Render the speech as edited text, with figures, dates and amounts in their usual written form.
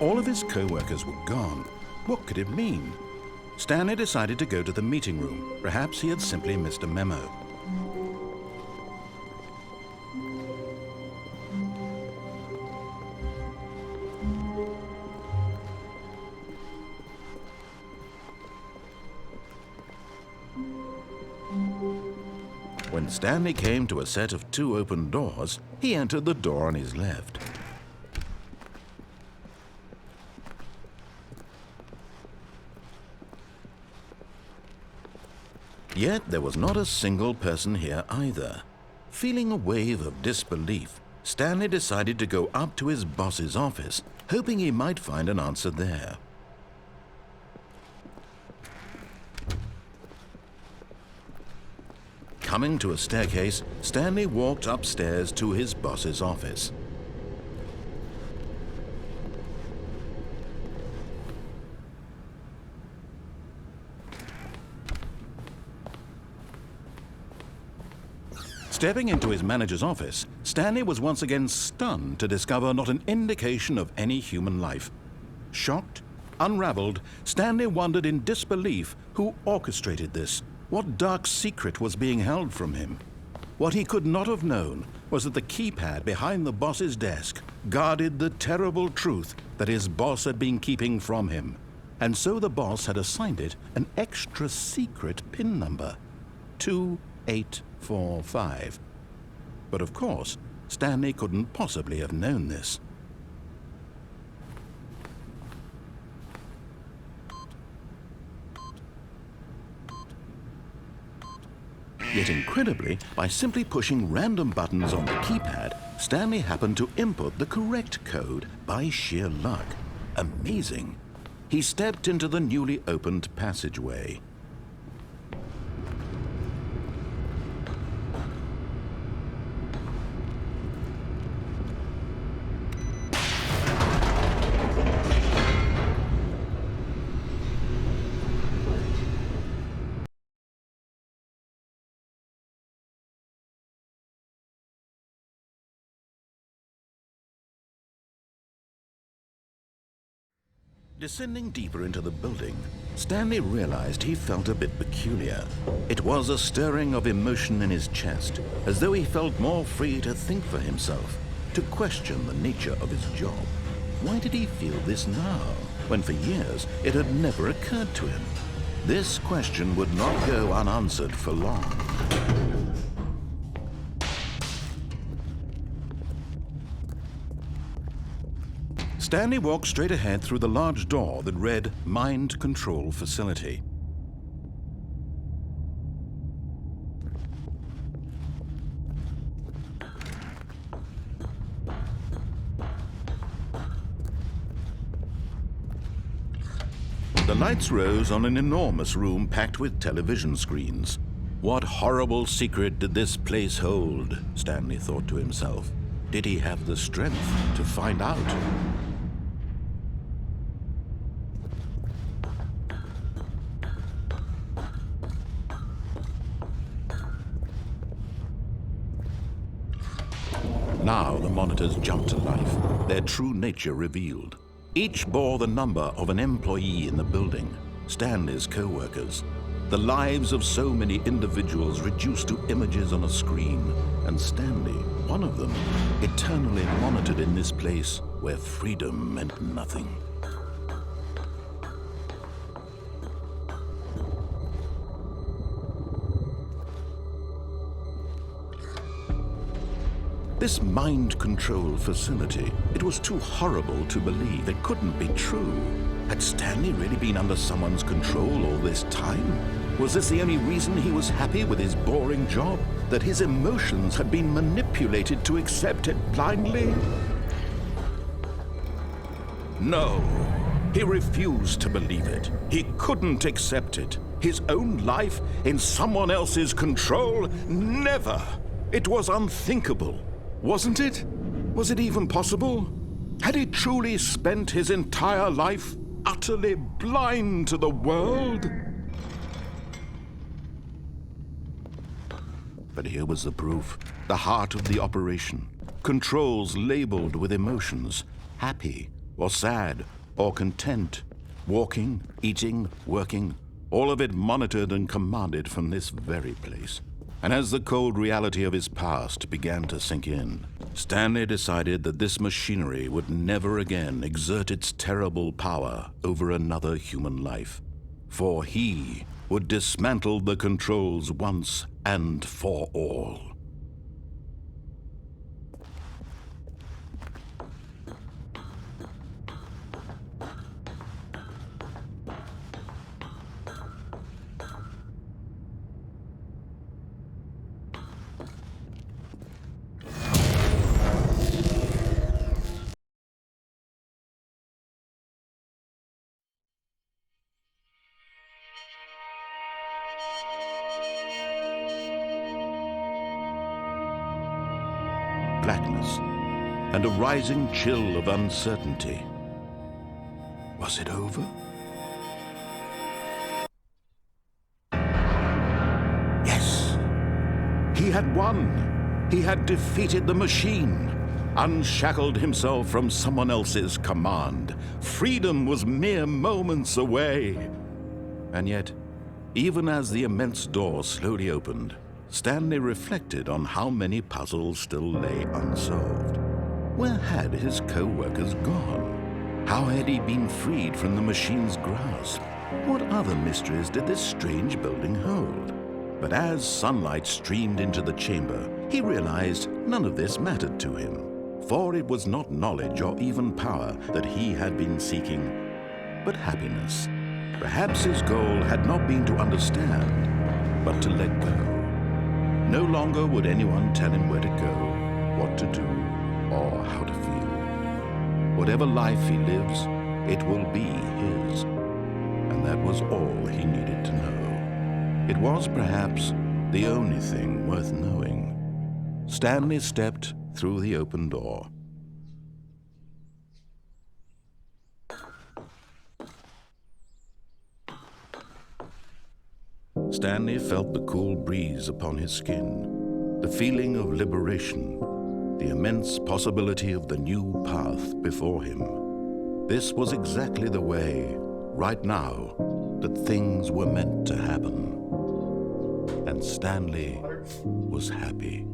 All of his co-workers were gone. What could it mean? Stanley decided to go to the meeting room. Perhaps he had simply missed a memo. When Stanley came to a set of 2 open doors, he entered the door on his left. Yet there was not a single person here either. Feeling a wave of disbelief, Stanley decided to go up to his boss's office, hoping he might find an answer there. Coming to a staircase, Stanley walked upstairs to his boss's office. Stepping into his manager's office, Stanley was once again stunned to discover not an indication of any human life. Shocked, unraveled, Stanley wondered in disbelief who orchestrated this. What dark secret was being held from him? What he could not have known was that the keypad behind the boss's desk guarded the terrible truth that his boss had been keeping from him. And so the boss had assigned it an extra secret PIN number, 2845. But of course, Stanley couldn't possibly have known this. Yet incredibly, by simply pushing random buttons on the keypad, Stanley happened to input the correct code by sheer luck. Amazing. He stepped into the newly opened passageway. Descending deeper into the building, Stanley realized he felt a bit peculiar. It was a stirring of emotion in his chest, as though he felt more free to think for himself, to question the nature of his job. Why did he feel this now, when for years it had never occurred to him? This question would not go unanswered for long. Stanley walked straight ahead through the large door that read Mind Control Facility. The lights rose on an enormous room packed with television screens. What horrible secret did this place hold? Stanley thought to himself. Did he have the strength to find out? Now the monitors jumped to life, their true nature revealed. Each bore the number of an employee in the building, Stanley's co-workers. The lives of so many individuals reduced to images on a screen, and Stanley, one of them, eternally monitored in this place where freedom meant nothing. This mind control facility, it was too horrible to believe. It couldn't be true. Had Stanley really been under someone's control all this time? Was this the only reason he was happy with his boring job? That his emotions had been manipulated to accept it blindly? No, he refused to believe it. He couldn't accept it. His own life in someone else's control? Never! It was unthinkable. Wasn't it? Was it even possible? Had he truly spent his entire life utterly blind to the world? But here was the proof, the heart of the operation. Controls labeled with emotions, happy or sad, or content, walking, eating, working, all of it monitored and commanded from this very place. And as the cold reality of his past began to sink in, Stanley decided that this machinery would never again exert its terrible power over another human life. For he would dismantle the controls once and for all. Blackness and a rising chill of uncertainty. Was it over? Yes! He had won! He had defeated the machine, unshackled himself from someone else's command. Freedom was mere moments away. And yet, even as the immense door slowly opened, Stanley reflected on how many puzzles still lay unsolved. Where had his co-workers gone? How had he been freed from the machine's grasp? What other mysteries did this strange building hold? But as sunlight streamed into the chamber, he realized none of this mattered to him. For it was not knowledge or even power that he had been seeking, but happiness. Perhaps his goal had not been to understand, but to let go. No longer would anyone tell him where to go, what to do, or how to feel. Whatever life he lives, it will be his. And that was all he needed to know. It was perhaps the only thing worth knowing. Stanley stepped through the open door. Stanley felt the cool breeze upon his skin, the feeling of liberation, the immense possibility of the new path before him. This was exactly the way, right now, that things were meant to happen. And Stanley was happy.